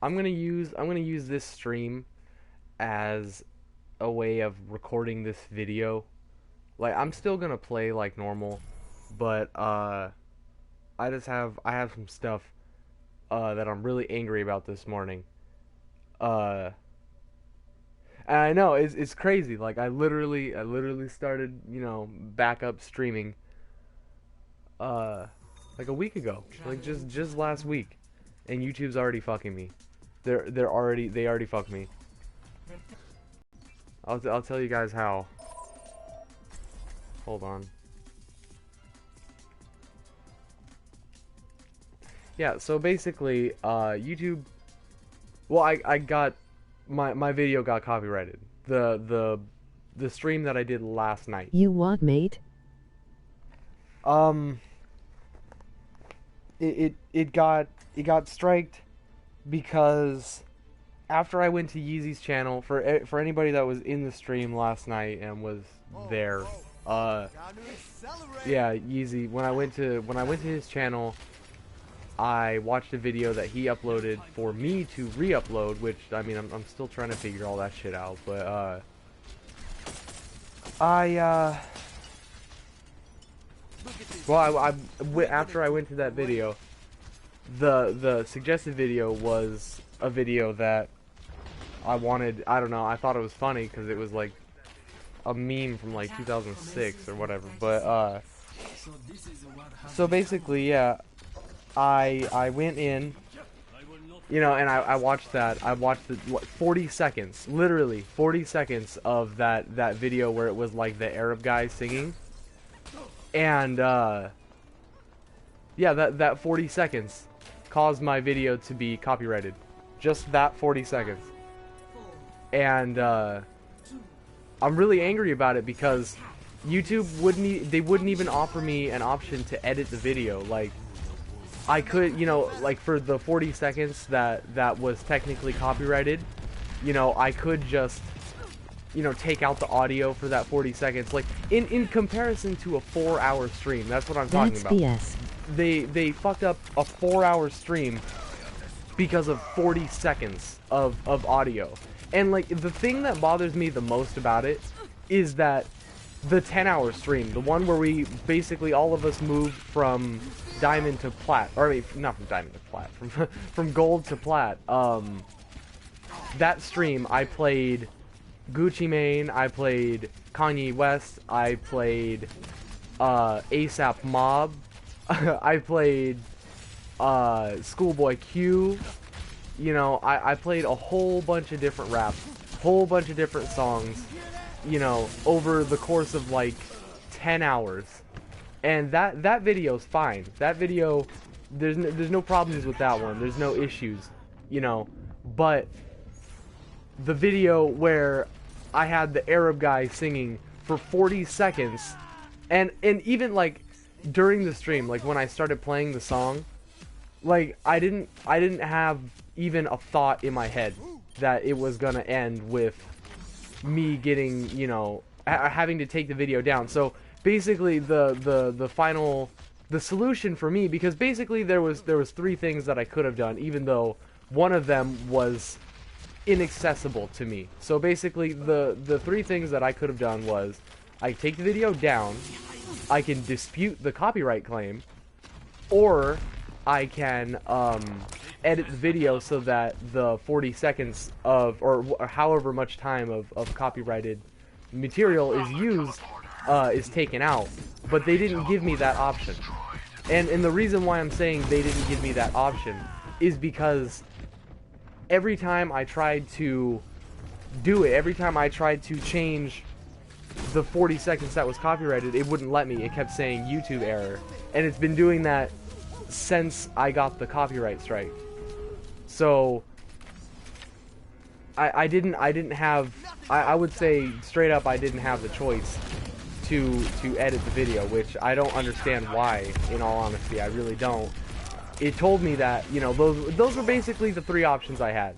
I'm gonna use this stream as a way of recording this video. Like I'm still gonna play like normal, but I have some stuff that I'm really angry about this morning. Uh and I know it's crazy. Like I literally started, back up streaming uh like a week ago. Like just last week. And YouTube's already fucking me. They already fucked me. I'll tell you guys how. Hold on. Yeah, so basically, YouTube. Well, I got my video got copyrighted. The stream that I did last night. You what, mate? Um, it got striked because after I went to Yeezy's channel, for anybody that was in the stream last night and was there, yeah, Yeezy. When I went to his channel, I watched a video that he uploaded for me to re-upload, which, I mean, I'm still trying to figure all that shit out, but, well, after I went to that video, the suggested video was a video that I wanted. I don't know, I thought it was funny, because it was, like, a meme from, like, 2006 or whatever, but, so basically, yeah, I went in, and I watched that. I watched the 40 seconds, literally 40 seconds of that video where it was like the Arab guy singing, and yeah, that 40 seconds caused my video to be copyrighted, just that 40 seconds, and I'm really angry about it because YouTube wouldn't even offer me an option to edit the video. Like, I could, like for the 40 seconds that was technically copyrighted, I could just, take out the audio for that 40 seconds. Like, in comparison to a 4-hour stream, that's what I'm talking about. BS. They fucked up a 4-hour stream because of 40 seconds of audio. And, like, the thing that bothers me the most about it is that the 10-hour stream, the one where we basically all of us moved from diamond to plat, or I mean, not from diamond to plat, from gold to plat. That stream I played Gucci Mane, I played Kanye West, I played ASAP Mob, I played Schoolboy Q. I played a whole bunch of different raps, whole bunch of different songs, over the course of like 10 hours. And that video's fine. That video, there's no problems with that one. There's no issues, But the video where I had the Arab guy singing for 40 seconds, and even like during the stream, like when I started playing the song, like I didn't have even a thought in my head that it was gonna end with me getting, having to take the video down. So basically the solution for me, because basically there was 3 things that I could have done, even though one of them was inaccessible to me. So basically the 3 things that I could have done was I take the video down, I can dispute the copyright claim, or I can edit the video so that the 40 seconds of, or however much time of copyrighted material is used, is taken out. But they didn't give me that option. And the reason why I'm saying they didn't give me that option is because every time I tried to do it, every time I tried to change the 40 seconds that was copyrighted, it wouldn't let me. It kept saying YouTube error. And it's been doing that since I got the copyright strike. So I would say straight up I didn't have the choice to edit the video, which I don't understand why, in all honesty. I really don't. It told me that, those were basically the 3 options I had,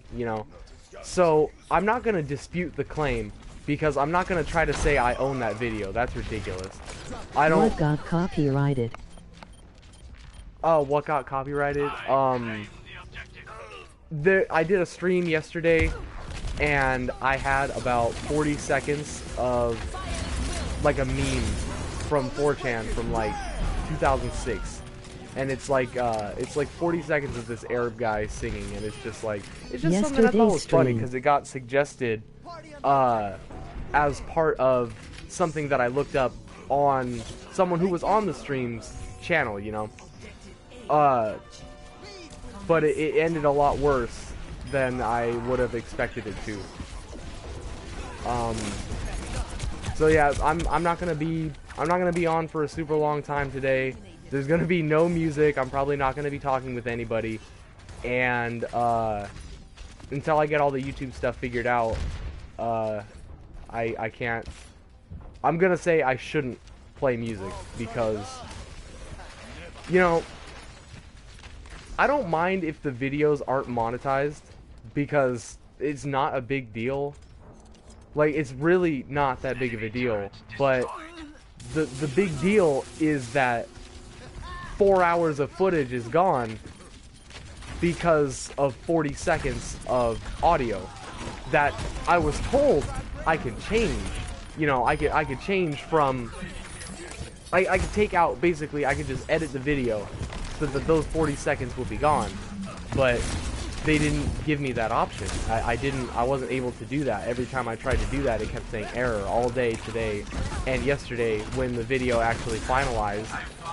So I'm not going to dispute the claim, because I'm not going to try to say I own that video. That's ridiculous. I don't... What got copyrighted? Oh, what got copyrighted? I did a stream yesterday, and I had about 40 seconds of like a meme from 4chan from like 2006, and it's like 40 seconds of this Arab guy singing, and it's just something I thought was funny because it got suggested as part of something that I looked up on someone who was on the stream's channel, you know. But it ended a lot worse than I would have expected it to. So yeah, I'm not gonna be on for a super long time today. There's gonna be no music. I'm probably not gonna be talking with anybody, and until I get all the YouTube stuff figured out, I can't. I'm gonna say I shouldn't play music because, you know, I don't mind if the videos aren't monetized because it's not a big deal. Like, it's really not that big of a deal, but the big deal is that 4 hours of footage is gone because of 40 seconds of audio that I was told I could change. You know, I could change from, I could take out, basically I could just edit the video so that those 40 seconds would be gone, but they didn't give me that option. I wasn't able to do that. Every time I tried to do that, it kept saying error all day today, and yesterday when the video actually finalized,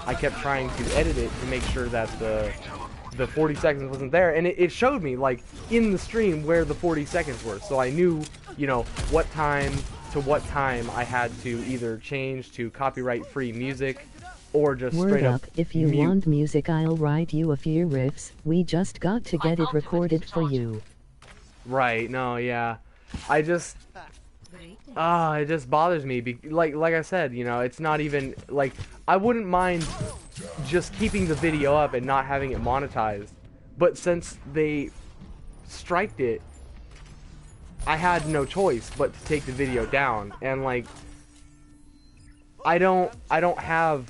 I kept trying to edit it to make sure that the 40 seconds wasn't there, and it showed me, like, in the stream where the 40 seconds were, so I knew, you know, what time to what time I had to either change to copyright-free music or just straight up if you mute. want music, I'll write you a few riffs. We just got to get it recorded for you. Right, no, yeah. It just bothers me. Like I said, you know, it's not even, like, I wouldn't mind just keeping the video up and not having it monetized. But since they striked it, I had no choice but to take the video down. And, like, I don't have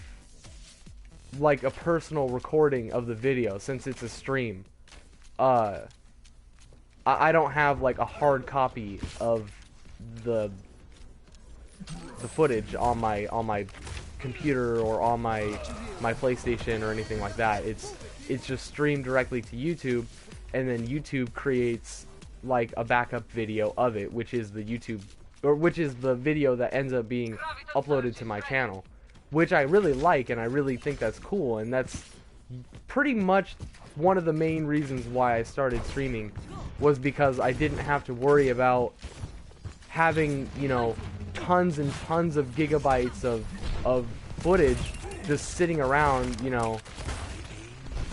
like a personal recording of the video since it's a stream. I don't have like a hard copy of the footage on my computer or on my PlayStation or anything like that. It's just streamed directly to YouTube, and then YouTube creates like a backup video of it, which is the video that ends up being uploaded to my channel, which I really like, and I really think that's cool, and that's pretty much one of the main reasons why I started streaming, was because I didn't have to worry about having, you know, tons and tons of gigabytes of footage just sitting around, you know,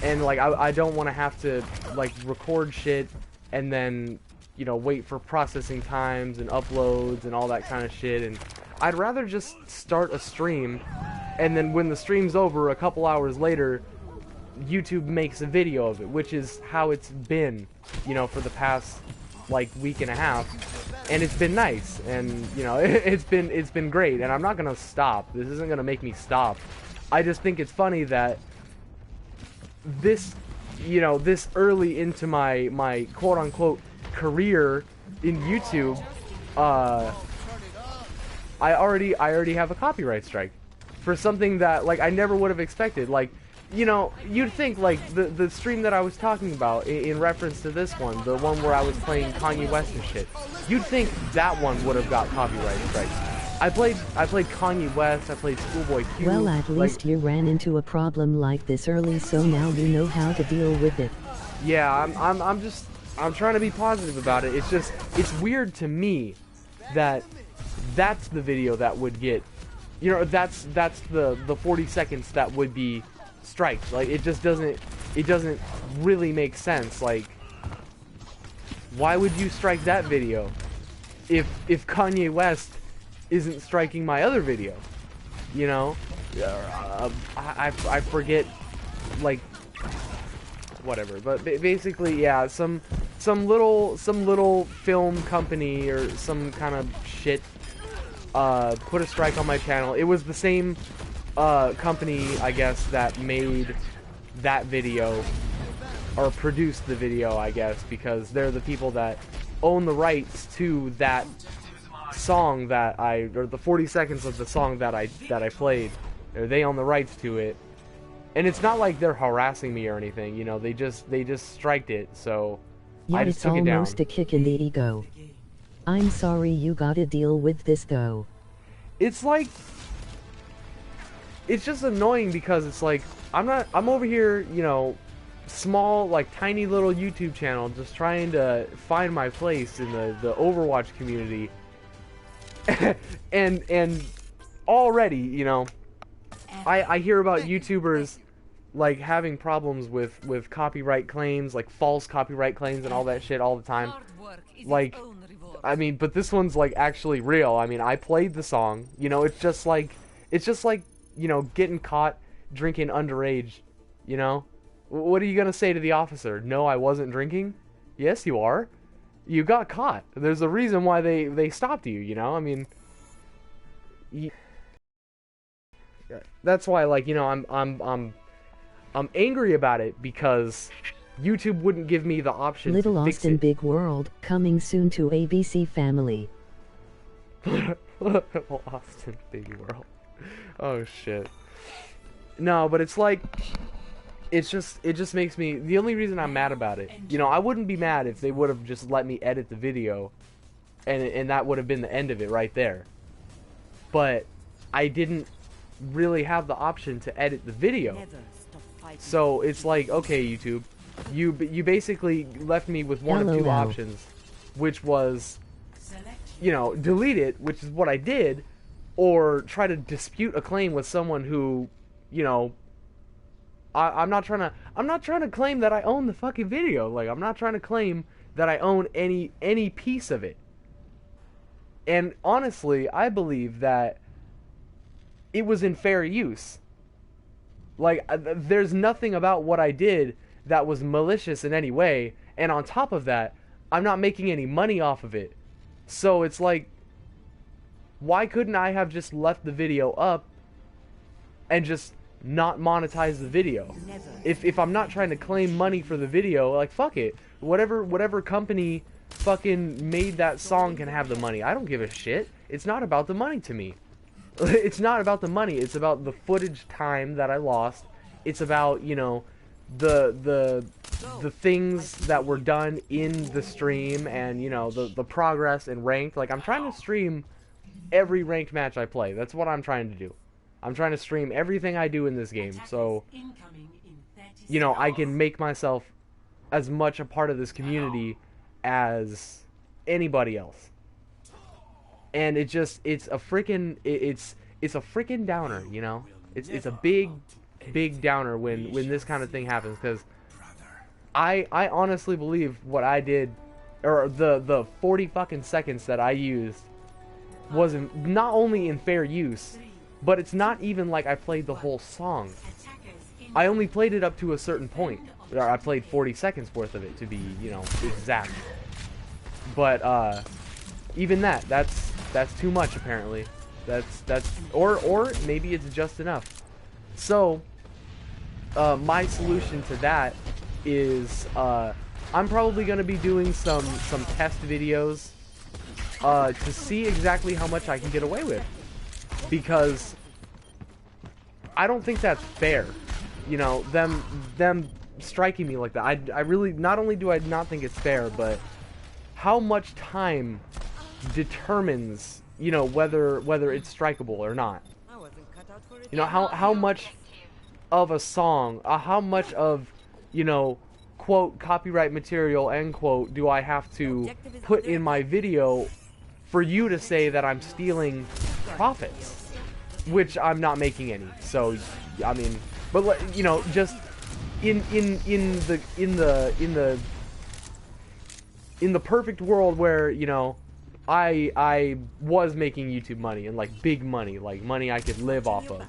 and like I don't want to have to like record shit and then, you know, wait for processing times and uploads and all that kind of shit. And I'd rather just start a stream, and then when the stream's over, a couple hours later, YouTube makes a video of it, which is how it's been, you know, for the past like week and a half, and it's been nice, and you know, it's been great, and I'm not gonna stop. This isn't gonna make me stop. I just think it's funny that this, you know, this early into my quote unquote career in YouTube, I already have a copyright strike for something that, like, I never would have expected. Like, you know, you'd think, like, the stream that I was talking about in reference to this one, the one where I was playing Kanye West and shit, you'd think that one would have got copyright strikes. I played Kanye West, I played Schoolboy Q. Well, at least you ran into a problem like this early, so now you know how to deal with it. Yeah, I'm trying to be positive about it. It's just, it's weird to me that that's the video that would get, you know, that's the 40 seconds that would be striked. Like, it just doesn't really make sense. Like, why would you strike that video if Kanye West isn't striking my other video? You know, I forget, like, whatever. But basically, yeah, some little film company or some kind of shit put a strike on my channel. It was the same company, I guess, that made that video or produced the video, I guess, because they're the people that own the rights to that song that or the 40 seconds of the song that I played. Or they own the rights to it. And it's not like they're harassing me or anything, you know, they just striked it, so yeah, I just took it down. It's almost a kick in the ego. I'm sorry you gotta deal with this though. It's like, it's just annoying because it's like, I'm over here, you know, small, like, tiny little YouTube channel, just trying to find my place in the Overwatch community. and already, you know, I hear about YouTubers, like, having problems with copyright claims, like, false copyright claims and all that shit all the time. Like, I mean, but this one's, like, actually real. I mean, I played the song, you know, it's just like, you know, getting caught drinking underage, you know? What are you gonna say to the officer? No, I wasn't drinking? Yes, you are. You got caught. There's a reason why they stopped you, you know? I mean, that's why, like, you know, I'm angry about it because YouTube wouldn't give me the option Little to fix Austin it. Big World, coming soon to ABC Family. Little Austin Big World. Oh shit. No, but it's like, it just makes me, the only reason I'm mad about it, you know, I wouldn't be mad if they would have just let me edit the video and that would have been the end of it right there. But I didn't really have the option to edit the video. So it's like, okay, YouTube, you basically left me with one of two options, which was, you know, delete it, which is what I did, or try to dispute a claim with someone who, you know, I'm not trying to claim that I own the fucking video. Like, I'm not trying to claim that I own any piece of it. And honestly, I believe that it was in fair use. Like, there's nothing about what I did that was malicious in any way, and on top of that, I'm not making any money off of it. So it's like, why couldn't I have just left the video up and just not monetize the video? If I'm not trying to claim money for the video, like, fuck it. Whatever company fucking made that song can have the money. I don't give a shit. It's not about the money to me. It's not about the money. It's about the footage time that I lost. It's about, you know, the things that were done in the stream, and, you know, the progress and ranked. Like, I'm trying to stream every ranked match I play. That's what I'm trying to do. I'm trying to stream everything I do in this game, so, you know, I can make myself as much a part of this community as anybody else. And it's a freaking, it's a freaking downer, you know? It's a big downer when this kind of thing happens, because I honestly believe what I did, or the 40 fucking seconds that I used, was not only in fair use, but it's not even like I played the whole song. I only played it up to a certain point. I played 40 seconds worth of it, to be, you know, exact. But even that's too much, apparently. Or maybe it's just enough. So my solution to that is I'm probably going to be doing some test videos to see exactly how much I can get away with, because I don't think that's fair, you know, them striking me like that. I really, not only do I not think it's fair, but how much time determines, you know, whether it's strikeable or not. You know, how much of a song, how much of, you know, quote, copyright material, end quote, do I have to put in my video for you to say that I'm stealing profits, which I'm not making any. So, I mean, but, you know, just in the perfect world where, you know, I was making YouTube money, and, like, big money, like money I could live off of,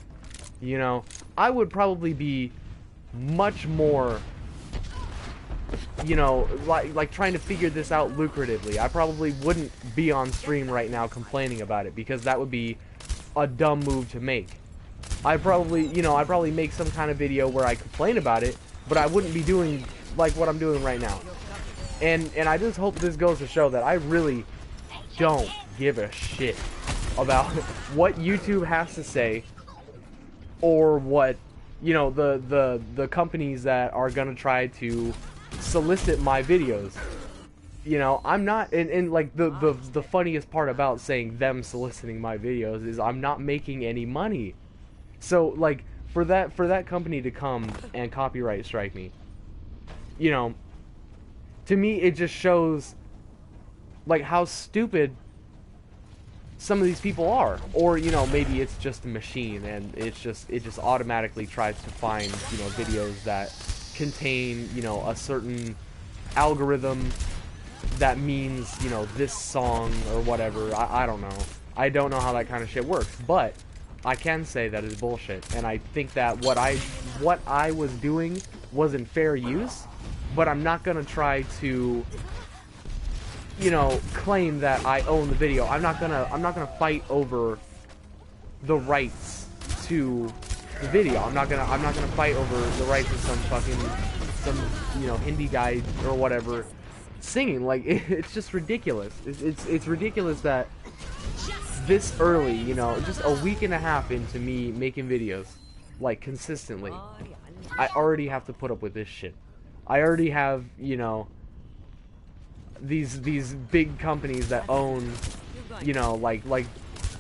you know, I would probably be much more, you know, like trying to figure this out lucratively. I probably wouldn't be on stream right now complaining about it, because that would be a dumb move to make. I'd probably, you know, I'd probably make some kind of video where I complain about it, but I wouldn't be doing like what I'm doing right now. And I just hope this goes to show that I really don't give a shit about what YouTube has to say, or what, you know, the companies that are gonna try to solicit my videos. You know, I'm not, and like the funniest part about saying them soliciting my videos is I'm not making any money. So like for that company to come and copyright strike me, you know, to me it just shows like how stupid some of these people are. Or, you know, maybe it's just a machine and it just automatically tries to find, you know, videos that contain, you know, a certain algorithm that means, you know, this song or whatever. I don't know. I don't know how that kind of shit works, but I can say that it's bullshit, and I think that what I was doing wasn't fair use, but I'm not gonna try to, you know, claim that I own the video. I'm not gonna fight over the rights to the video. I'm not gonna fight over the rights of some you know, Hindi guy or whatever singing. Like, it's just ridiculous. It's ridiculous that this early, you know, just a week and a half into me making videos, like, consistently, I already have to put up with this shit. I already have, you know, these big companies that own, you know, like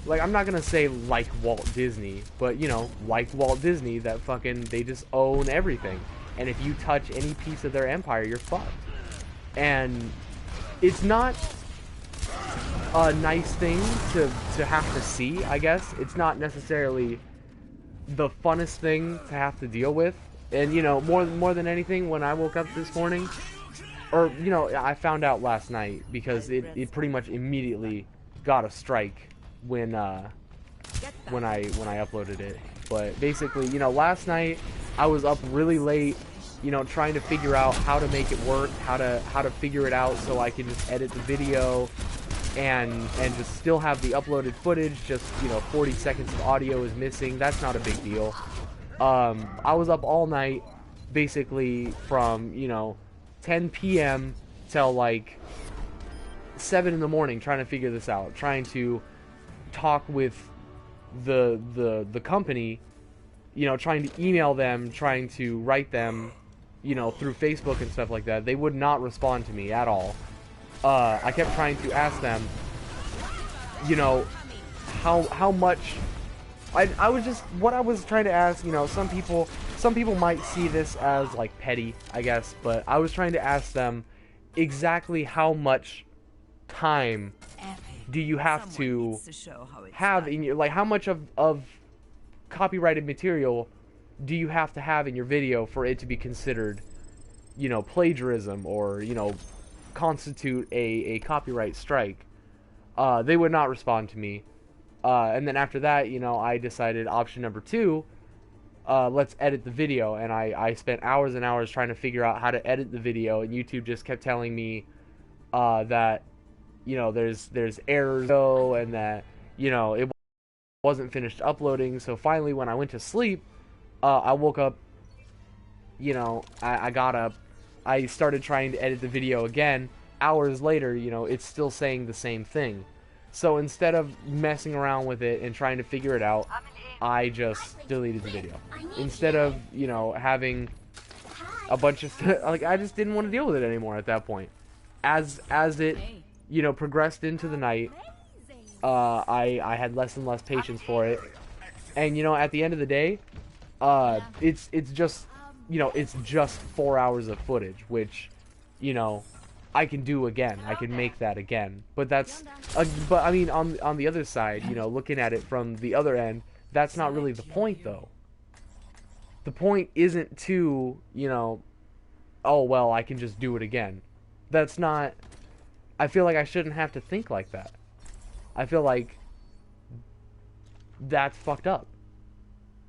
I'm not gonna say like Walt Disney, but, you know, like Walt Disney, that fucking, they just own everything. And if you touch any piece of their empire, you're fucked. And it's not a nice thing to have to see, I guess. It's not necessarily the funnest thing to have to deal with. And, you know, more than anything, when I woke up this morning, or, you know, I found out last night, because it pretty much immediately got a strike when I uploaded it. But basically, you know, last night I was up really late, you know, trying to figure out how to make it work, how to figure it out so I can just edit the video and just still have the uploaded footage. Just, you know, 40 seconds of audio is missing. That's not a big deal. I was up all night, basically from, you know, 10 p.m. till like 7 in the morning, trying to figure this out, trying to talk with the company, you know, trying to email them, trying to write them, you know, through Facebook and stuff like that. They would not respond to me at all. I kept trying to ask them, you know, how much. I was just, what I was trying to ask, you know, some people might see this as like petty, I guess, but I was trying to ask them exactly how much time do you have to have in your, like, how much of copyrighted material do you have to have in your video for it to be considered, you know, plagiarism, or, you know, constitute a copyright strike. They would not respond to me. And then after that, you know, I decided option number 2, let's edit the video. And I spent hours and hours trying to figure out how to edit the video, and YouTube just kept telling me that, you know, there's errors, and that, you know, it wasn't finished uploading. So finally, when I went to sleep, I woke up, you know, I got up, I started trying to edit the video again. Hours later, you know, it's still saying the same thing. So instead of messing around with it and trying to figure it out, I just deleted the video. Instead of, you know, having a bunch of like, I just didn't want to deal with it anymore at that point. As it, you know, progressed into the night, I had less and less patience for it. And, you know, at the end of the day, it's just, you know, it's just 4 hours of footage, which, you know, I can do again. I can make that again. But that's, but I mean, on the other side, you know, looking at it from the other end, that's not really the point, though. The point isn't to, you know, oh, well, I can just do it again. That's not, I feel like I shouldn't have to think like that. I feel like that's fucked up.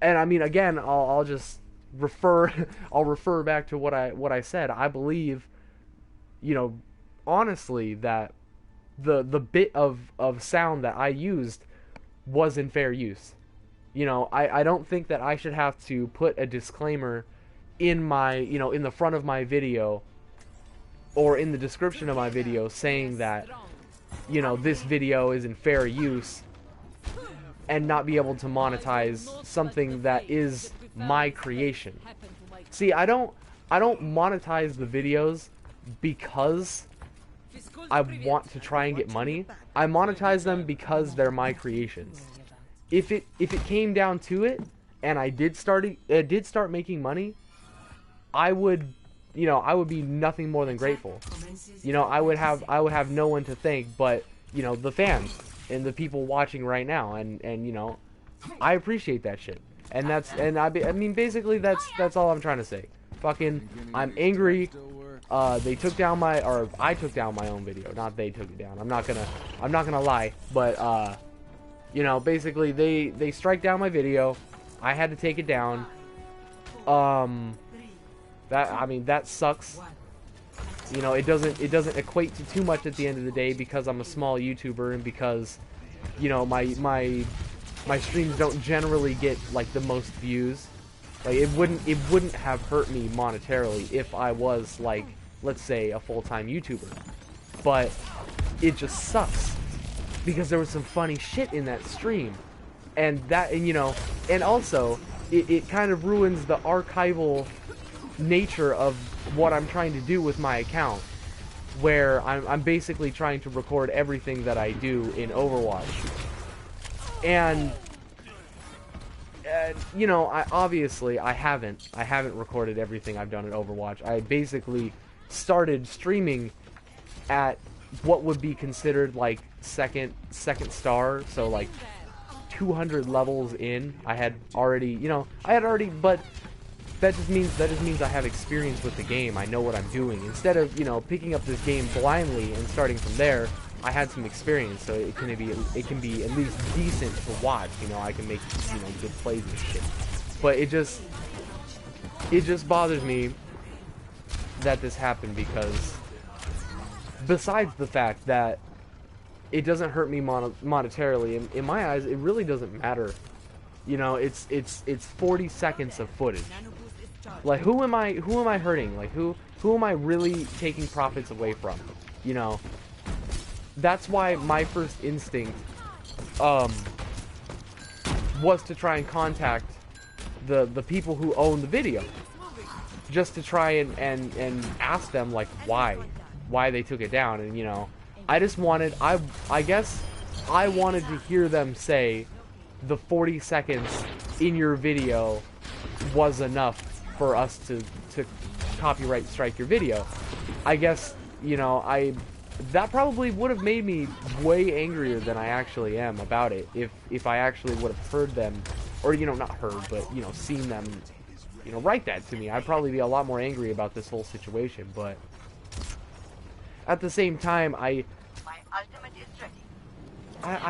And I mean, again, I'll just refer, I'll refer back to what I said. I believe, you know, honestly, that the bit of sound that I used was in fair use. You know, I don't think that I should have to put a disclaimer in my, in the front of my video or in the description of my video saying that, this video is in fair use, and not be able to monetize something that is my creation. See, I don't monetize the videos because I want to try and get money. I monetize them because they're my creations. If it came down to it, and I did start making money, I would be nothing more than grateful. I would have no one to thank but, the fans and the people watching right now, and I appreciate that shit. And I mean basically that's all I'm trying to say. Fucking, I'm angry. They took down I took down my own video, not they took it down. I'm not gonna lie, but basically they strike down my video. I had to take it down. That sucks. It doesn't equate to too much at the end of the day because I'm a small YouTuber and because my streams don't generally get like the most views. Like it wouldn't have hurt me monetarily if I was like, let's say, a full-time YouTuber. But it just sucks because there was some funny shit in that stream. And also it kind of ruins the archival nature of what I'm trying to do with my account, where I'm basically trying to record everything that I do in Overwatch. And I haven't recorded everything I've done in Overwatch. I basically started streaming at what would be considered like second star, so like 200 levels in. I had already, but that just means I have experience with the game. I know what I'm doing. Instead of, picking up this game blindly and starting from there, I had some experience, so it can be at least decent to watch. I can make, good plays and shit. But it just bothers me that this happened, because besides the fact that it doesn't hurt me monetarily, in my eyes, it really doesn't matter. It's 40 seconds of footage. Like, who am I hurting? Like, who am I really taking profits away from? That's why my first instinct was to try and contact the people who own the video, just to try and ask them like why they took it down. And I just wanted, I guess I wanted to hear them say the 40 seconds in your video was enough for us to copyright strike your video. I guess, that probably would have made me way angrier than I actually am about it if I actually would have heard them, or, not heard, but, seen them, write that to me. I'd probably be a lot more angry about this whole situation, but at the same time, I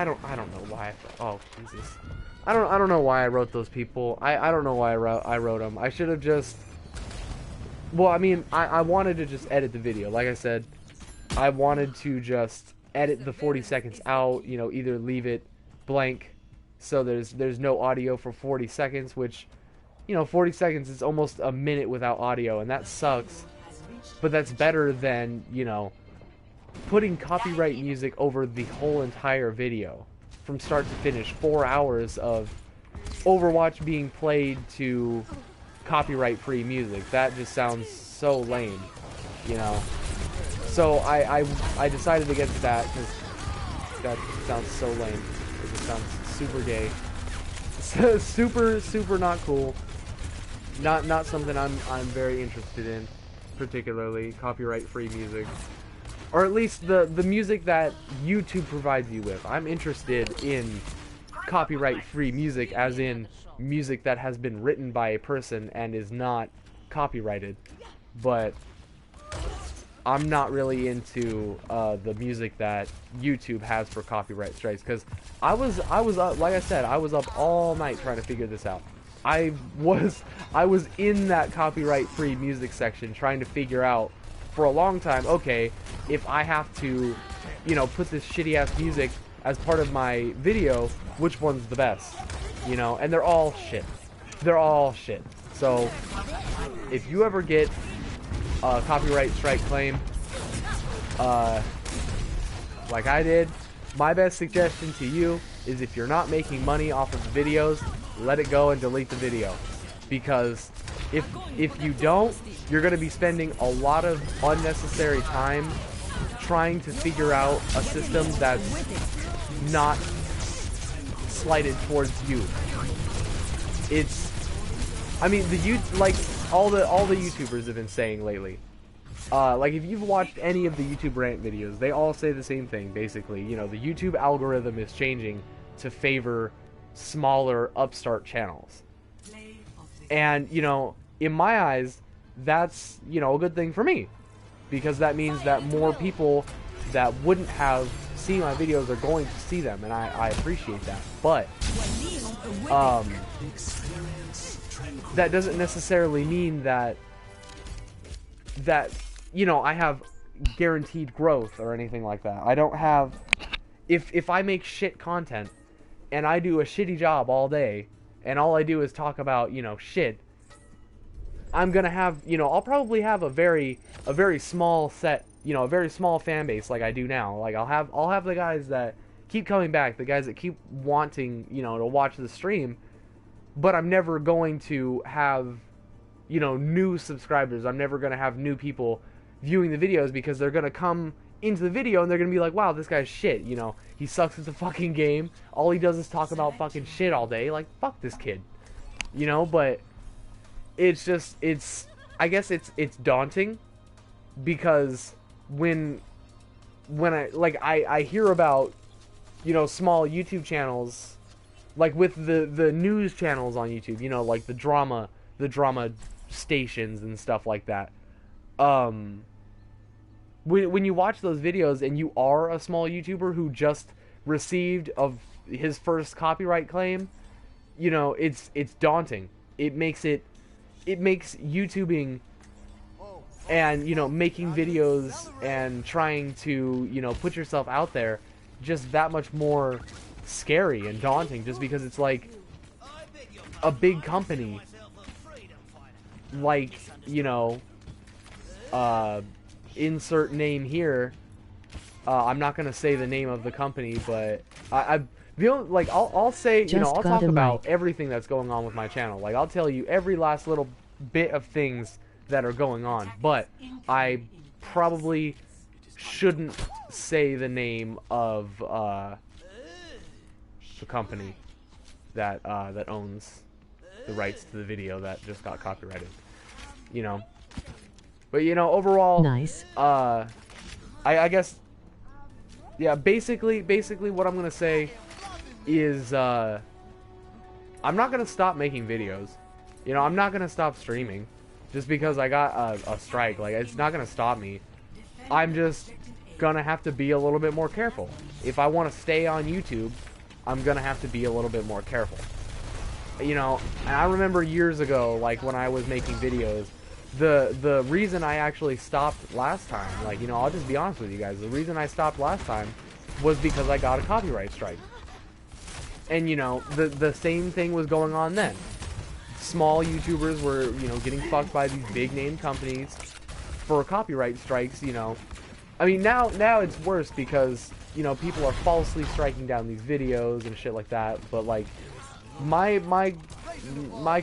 don't know why. Oh Jesus, I don't know why I wrote those people. I don't know why I wrote them. I should have just. Well, I mean, I wanted to just edit the video. Like I said, I wanted to just edit the 40 seconds out. Either leave it blank, so there's no audio for 40 seconds, which, 40 seconds is almost a minute without audio, and that sucks. But that's better than, putting copyright music over the whole entire video from start to finish. 4 hours of Overwatch being played to copyright-free music. That just sounds so lame, So I decided against that because that sounds so lame. It just sounds super gay, super not cool. Not something I'm very interested in, particularly copyright-free music. Or at least the music that YouTube provides you with. I'm interested in copyright-free music, as in music that has been written by a person and is not copyrighted. But I'm not really into the music that YouTube has for copyright strikes, because I was up, like I said, I was up all night trying to figure this out. I was in that copyright-free music section trying to figure out for a long time, okay, if I have to, put this shitty-ass music as part of my video, which one's the best? And they're all shit. They're all shit. So, if you ever get a copyright strike claim, like I did, my best suggestion to you is if you're not making money off of the videos, let it go and delete the video. Because if you don't, you're going to be spending a lot of unnecessary time trying to figure out a system that's not slighted towards you. It's, I mean, like all the YouTubers have been saying lately. Like if you've watched any of the YouTube rant videos, they all say the same thing basically. You know, the YouTube algorithm is changing to favor smaller upstart channels. And, you know, in my eyes, that's, you know, a good thing for me. Because that means that more people that wouldn't have seen my videos are going to see them, and I appreciate that. But, that doesn't necessarily mean that, you know, I have guaranteed growth or anything like that. I don't have, if I make shit content, and I do a shitty job all day, and all I do is talk about, you know, shit, I'm gonna have, you know, I'll probably have a very small set, you know, a very small fan base like I do now. Like I'll have the guys that keep coming back, the guys that keep wanting, you know, to watch the stream, but I'm never going to have, you know, new subscribers. I'm never gonna have new people viewing the videos because they're gonna come into the video and they're gonna be like, wow, this guy's shit, you know, he sucks at the fucking game, all he does is talk about fucking shit all day, like, fuck this kid, you know. But it's just, I guess it's daunting, because when I hear about, you know, small YouTube channels, like with the news channels on YouTube, you know, like the drama stations and stuff like that, when you watch those videos and you are a small YouTuber who just received of his first copyright claim, you know, it's daunting. It makes YouTubing and, you know, making videos and trying to, you know, put yourself out there just that much more scary and daunting, just because it's like a big company, like, you know, insert name here. I'm not gonna say the name of the company, but I'll say, you know, I'll talk about everything that's going on with my channel. Like, I'll tell you every last little bit of things that are going on, but I probably shouldn't say the name of the company that that owns the rights to the video that just got copyrighted, you know. But, you know, overall, nice. I guess, yeah, basically what I'm gonna say is, I'm not gonna stop making videos. You know, I'm not gonna stop streaming just because I got a strike. Like, it's not gonna stop me. I'm just gonna have to be a little bit more careful. If I want to stay on YouTube, I'm gonna have to be a little bit more careful. You know, and I remember years ago, like when I was making videos, the reason I actually stopped last time, like, you know, I'll just be honest with you guys, the reason I stopped last time was because I got a copyright strike. And, you know, the same thing was going on then. Small YouTubers were, you know, getting fucked by these big name companies for copyright strikes, you know. I mean, now it's worse because, you know, people are falsely striking down these videos and shit like that, but, like, my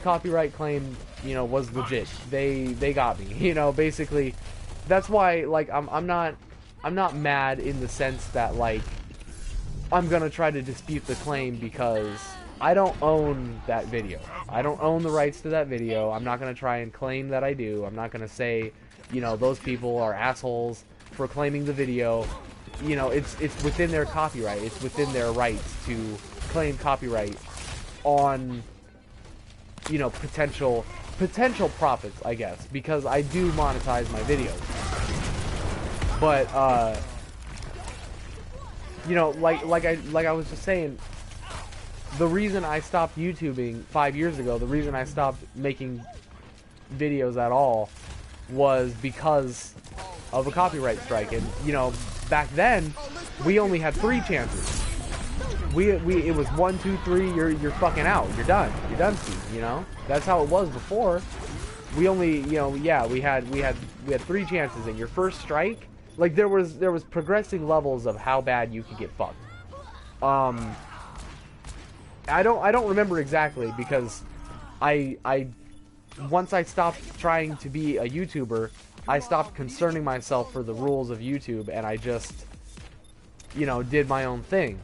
copyright claim, you know, was legit. They got me, you know. Basically, that's why, like, I'm not mad in the sense that, like, I'm gonna try to dispute the claim, because I don't own that video. I don't own the rights to that video. I'm not gonna try and claim that I do. I'm not gonna say, you know, those people are assholes for claiming the video. You know, it's within their copyright. It's within their rights to claim copyright on, you know, potential profits, I guess, because I do monetize my videos. But you know, like I was just saying, the reason I stopped YouTubing 5 years ago, the reason I stopped making videos at all, was because of a copyright strike. And, you know, back then we only had 3 chances. It was 1, 2, 3. You're fucking out. You're done. You're done, Steve. You know, that's how it was before. we only, you know, yeah, we had 3 chances, and your first strike, like there was progressing levels of how bad you could get fucked. I don't remember exactly, because I once I stopped trying to be a YouTuber, I stopped concerning myself for the rules of YouTube, and I just, you know, did my own thing.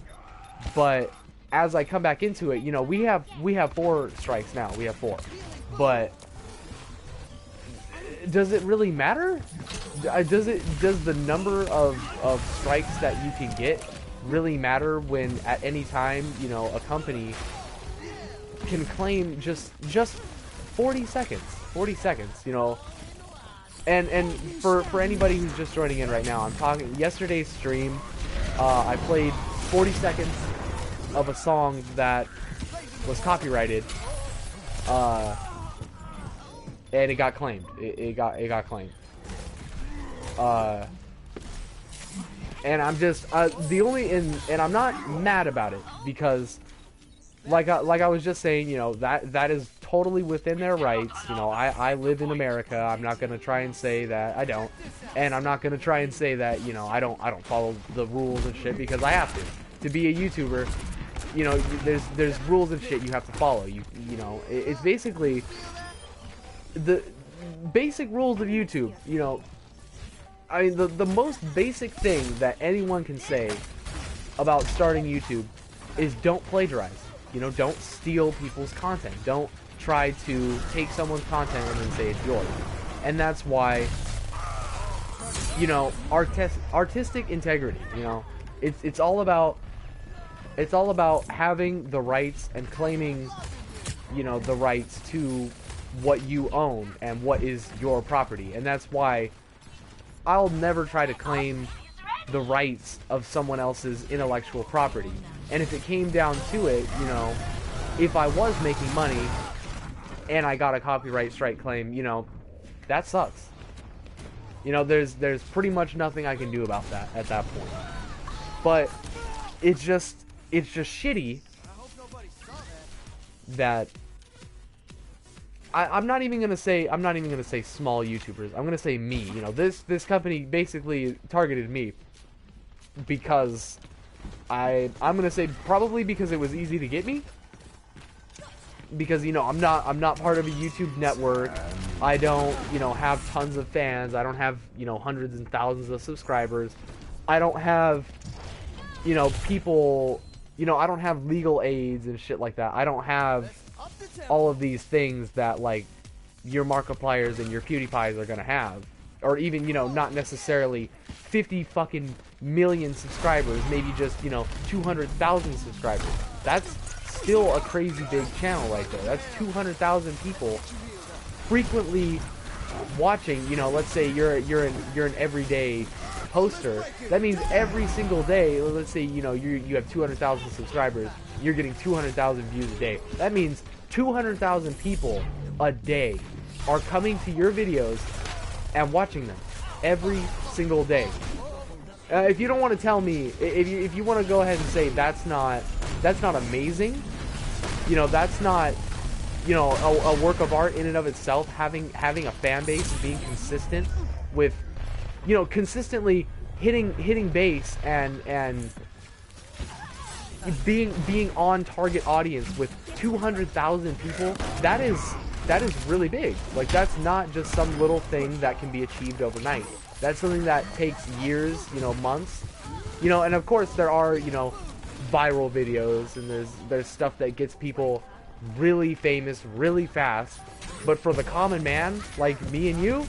But as I come back into it, you know, we have 4 strikes now. We have 4. But does it really matter? Does the number of strikes that you can get really matter when at any time, you know, a company can claim just 40 seconds, you know? And for anybody who's just joining in right now, I'm talking yesterday's stream. I played 40 seconds of a song that was copyrighted, and it got claimed. It got claimed. And I'm just and I'm not mad about it, because like I was just saying, you know, that is totally within their rights. You know, I live in America. I'm not gonna try and say that I don't, and I'm not gonna try and say that, you know, I don't follow the rules and shit, because I have to be a YouTuber. You know, there's rules and shit you have to follow. You know, it's basically the basic rules of YouTube. You know, I mean, the most basic thing that anyone can say about starting YouTube is don't plagiarize. You know, don't steal people's content. Don't try to take someone's content and then say it's yours. And that's why, you know, artistic integrity, you know, it's all about having the rights and claiming, you know, the rights to what you own and what is your property. And that's why I'll never try to claim the rights of someone else's intellectual property. And if it came down to it, you know, if I was making money and I got a copyright strike claim, you know, that sucks. You know, there's pretty much nothing I can do about that at that point. But it's just shitty that I'm not even gonna say small YouTubers. I'm gonna say me. You know, this company basically targeted me because I'm gonna say probably because it was easy to get me. Because, you know, I'm not part of a YouTube network. I don't, you know, have tons of fans. I don't have, you know, hundreds and thousands of subscribers. I don't have, you know, people, you know, I don't have legal aids and shit like that. I don't have all of these things that, like, your Markipliers and your PewDiePies are gonna have. Or even, you know, not necessarily 50 fucking million subscribers, maybe just, you know, 200,000 subscribers. That's still a crazy big channel right there. That's 200,000 people frequently watching. You know, let's say you're an everyday poster. That means every single day, let's say, you know, you have 200,000 subscribers, you're getting 200,000 views a day. That means 200,000 people a day are coming to your videos and watching them every single day. If you don't want to tell me, if you want to go ahead and say that's not amazing, you know, that's not, you know, a work of art in and of itself, having a fan base and being consistent with, you know, consistently hitting base and being on target audience with 200,000 people, that is really big. Like, that's not just some little thing that can be achieved overnight. That's something that takes years, you know, months. You know, and of course there are, you know, viral videos, and there's stuff that gets people really famous really fast. But for the common man, like me and you,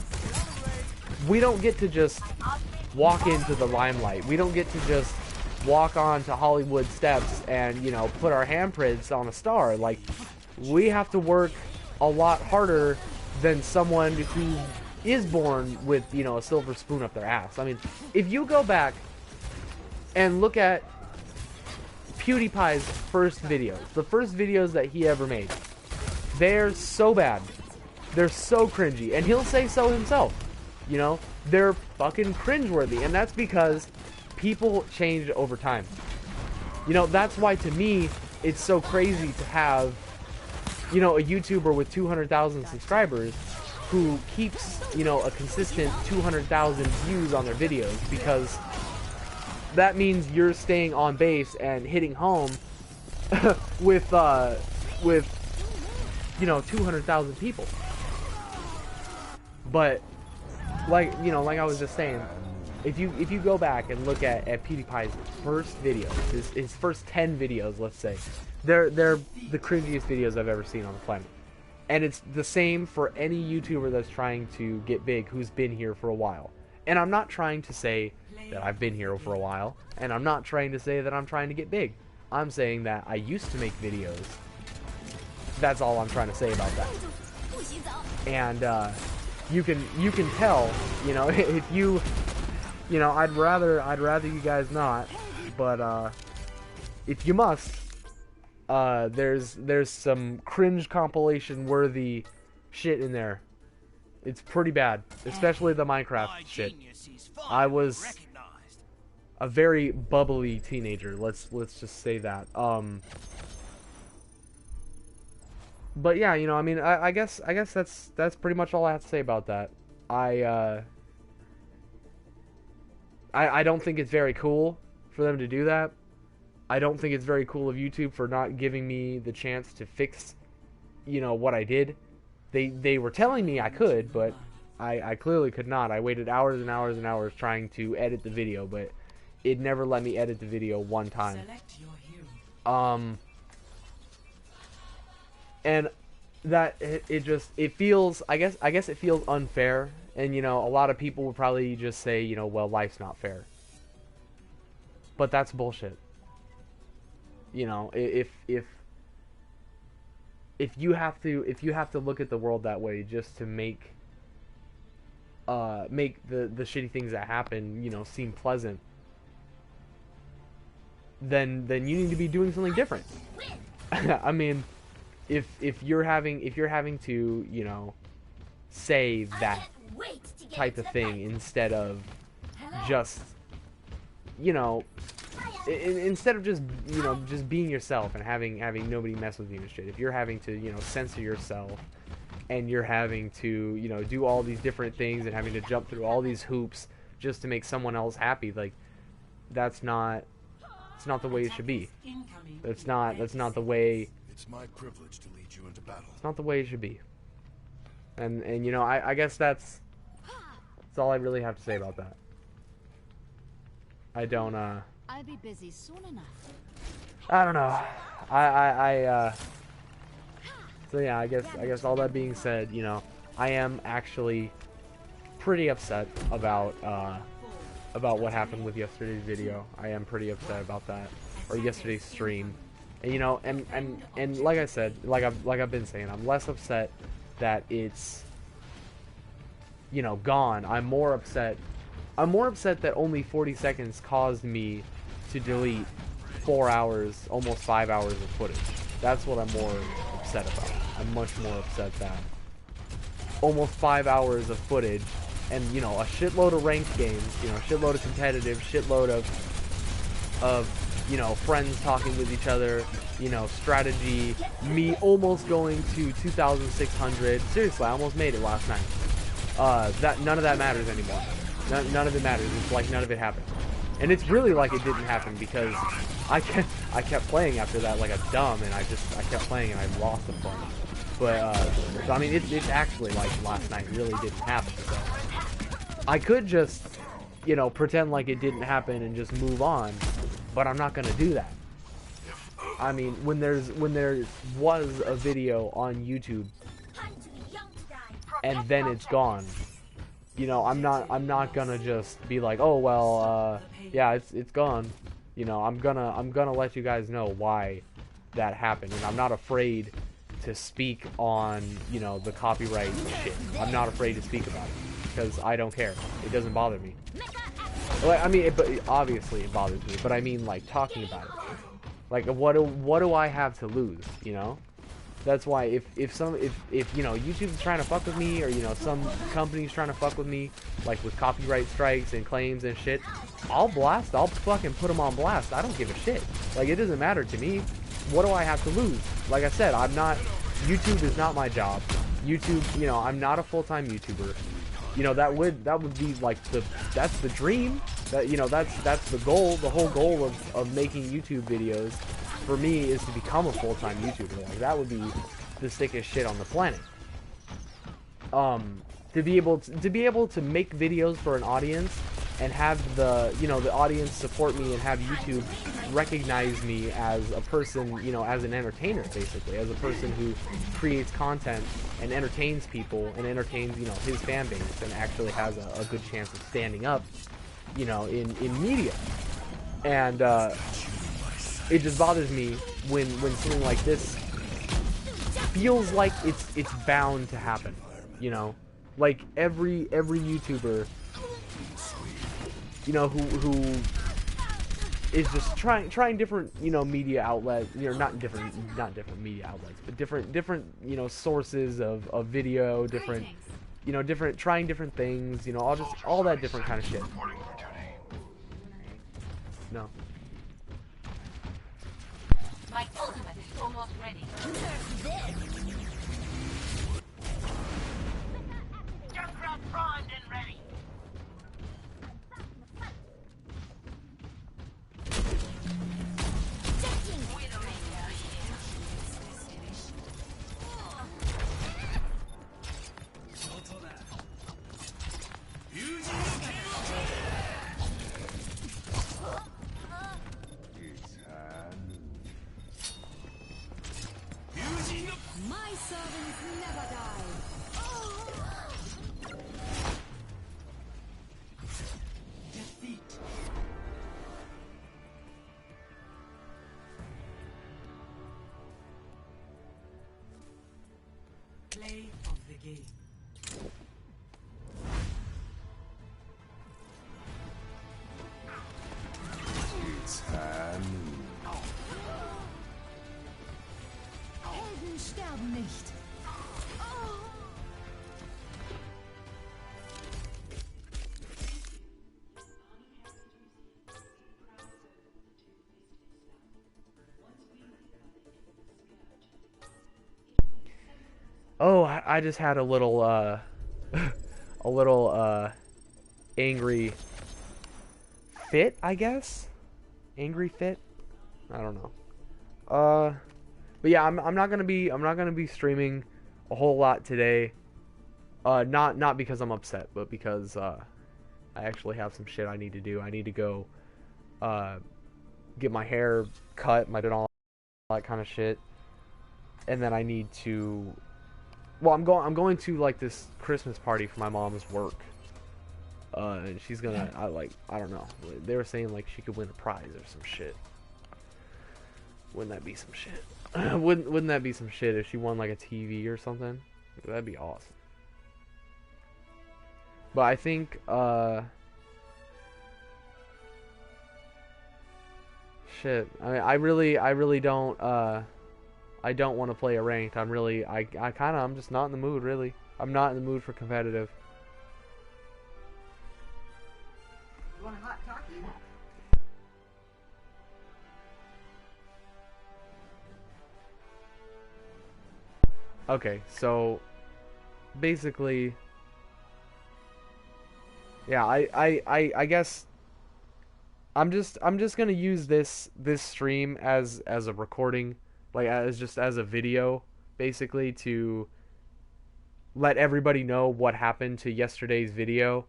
we don't get to just walk into the limelight. We don't get to just walk on to Hollywood steps and, you know, put our handprints on a star. Like, we have to work a lot harder than someone who is born with, you know, a silver spoon up their ass. I mean, if you go back and look at PewDiePie's first videos, the first videos that he ever made, they're so bad. They're so cringy. And he'll say so himself. You know, they're fucking cringeworthy. And that's because people change over time. You know, that's why, to me, it's so crazy to have, you know, a YouTuber with 200,000 subscribers who keeps, you know, a consistent 200,000 views on their videos, because that means you're staying on base and hitting home with you know, 200,000 people. But like, you know, like I was just saying, if you go back and look at PewDiePie's first videos, his first 10 videos, let's say, they're the cringiest videos I've ever seen on the planet. And it's the same for any YouTuber that's trying to get big who's been here for a while. And I'm not trying to say that I've been here for a while, and I'm not trying to say that I'm trying to get big. I'm saying that I used to make videos. That's all I'm trying to say about that. And you can tell, you know, if you know, I'd rather you guys not, but if you must, there's some cringe compilation worthy shit in there. It's pretty bad, especially the Minecraft shit. I was a very bubbly teenager. Let's just say that. But yeah, you know, I mean, I guess that's pretty much all I have to say about that. I don't think it's very cool for them to do that. I don't think it's very cool of YouTube for not giving me the chance to fix, you know, what I did. They were telling me I could, but I clearly could not. I waited hours and hours and hours trying to edit the video, but it never let me edit the video one time. And that it feels, I guess it feels unfair. And, you know, a lot of people would probably just say, you know, well, life's not fair. But that's bullshit. You know, if you have to look at the world that way just to make the shitty things that happen, you know, seem pleasant, then you need to be doing something different. I mean, if you're having to, you know, say that type of thing instead of just, you know, instead of just, you know, just being yourself and having nobody mess with you and shit. If you're having to, you know, censor yourself, and you're having to, you know, do all these different things and having to jump through all these hoops just to make someone else happy, like, it's not the way it should be. That's not the way. It's my privilege to lead you into battle. It's not the way it should be. And you know, I guess that's all I really have to say about that. I don't I'll be busy soon enough. I don't know. So yeah, I guess all that being said, you know, I am actually pretty upset about what happened with yesterday's video. I am pretty upset about that, or yesterday's stream. And, you know, and like I said, like I've been saying, I'm less upset that it's, you know, gone. I'm more upset that only 40 seconds caused me to delete 4 hours, almost 5 hours of footage. That's what I'm more upset about. I'm much more upset that almost 5 hours of footage and, you know, a shitload of ranked games, you know, shitload of competitive, shitload of, you know, friends talking with each other, you know, strategy, me almost going to 2,600. Seriously, I almost made it last night. That none of that matters anymore. None of it matters. It's like none of it happened. And it's really like it didn't happen, because I kept playing after that like a dumb, and I kept playing and I lost the fun. But so I mean, it's actually like last night really didn't happen. So I could just, you know, pretend like it didn't happen and just move on, but I'm not gonna do that. I mean, when there was a video on YouTube and then it's gone, you know, I'm not gonna just be like, oh well, yeah, it's gone. You know, I'm gonna let you guys know why that happened, and I'm not afraid to speak on, you know, the copyright shit. I'm not afraid to speak about it because I don't care. It doesn't bother me. Like, I mean, obviously it bothers me, but I mean, like, talking about it. Like, what do I have to lose? You know. That's why if you know, YouTube's trying to fuck with me, or, you know, some company's trying to fuck with me, like with copyright strikes and claims and shit, I'll fucking put them on blast. I don't give a shit. Like, it doesn't matter to me. What do I have to lose? Like I said, YouTube is not my job. YouTube, you know, I'm not a full-time YouTuber. You know, that would be like that's the dream. That, you know, that's the goal. The whole goal of making YouTube videos for me is to become a full-time YouTuber. Like, that would be the sickest shit on the planet. To be able to make videos for an audience and have the, you know, the audience support me and have YouTube recognize me as a person, you know, as an entertainer, basically, as a person who creates content and entertains people and entertains, you know, his fan base and actually has a good chance of standing up, you know, in media. And it just bothers me when something like this feels like it's bound to happen, you know, like every YouTuber, you know, who is just trying different, you know, media outlets, you know, not different media outlets, but different, you know, sources of video, different, you know, trying different things, you know, all that different kind of shit. No. My ultimate is almost ready. Junkrat primed and ready. My servants never die. Defeat. Play of the game. It's Helden sterben nicht. Oh, I just had a little a little angry fit, I guess. Angry fit. I don't know. But yeah, I'm not gonna be streaming a whole lot today. Not because I'm upset, but because I actually have some shit I need to do. I need to go get my hair cut, and all that kind of shit, and then I need to. Well, I'm going to like this Christmas party for my mom's work. And she's gonna, I don't know. They were saying like she could win a prize or some shit. Wouldn't that be some shit? Wouldn't that be some shit if she won like a TV or something? That'd be awesome. But I think shit. I really don't I don't want to play a ranked. I'm just not in the mood, really. I'm not in the mood for competitive. You want a hot talkie? Okay, so basically, yeah, I guess I'm just gonna use this stream as a recording, like as a video, basically, to let everybody know what happened to yesterday's video.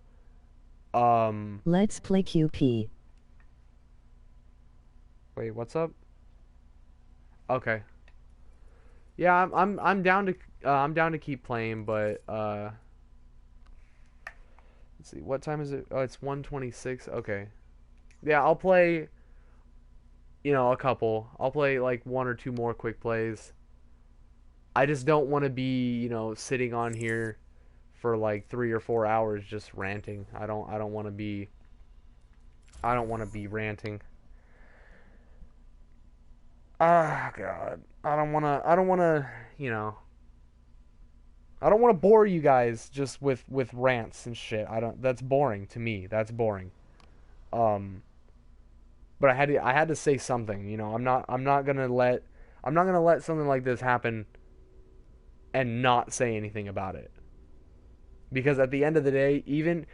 Let's play QP. Wait, what's up? Okay. Yeah, I'm down to keep playing, but let's see, what time is it? Oh, it's 1:26. Okay. Yeah, I'll play, you know, a couple. I'll play like one or two more quick plays. I just don't want to be, you know, sitting on here for like 3 or 4 hours just ranting. I don't want to be ranting. Ah, God. I don't want to, you know, I don't want to bore you guys just with rants and shit. That's boring to me. That's boring. But I had to say something, you know. I'm not going to let something like this happen and not say anything about it. Because at the end of the day, even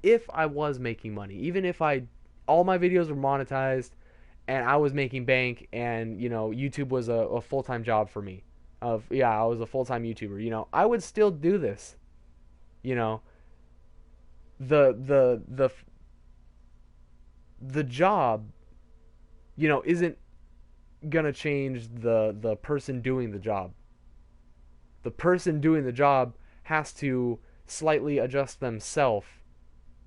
if I was making money, even if all my videos were monetized and I was making bank, and YouTube was a full-time job for me, I was a full-time YouTuber, I would still do this. The job, isn't gonna change the person doing the job. The person doing the job has to slightly adjust themselves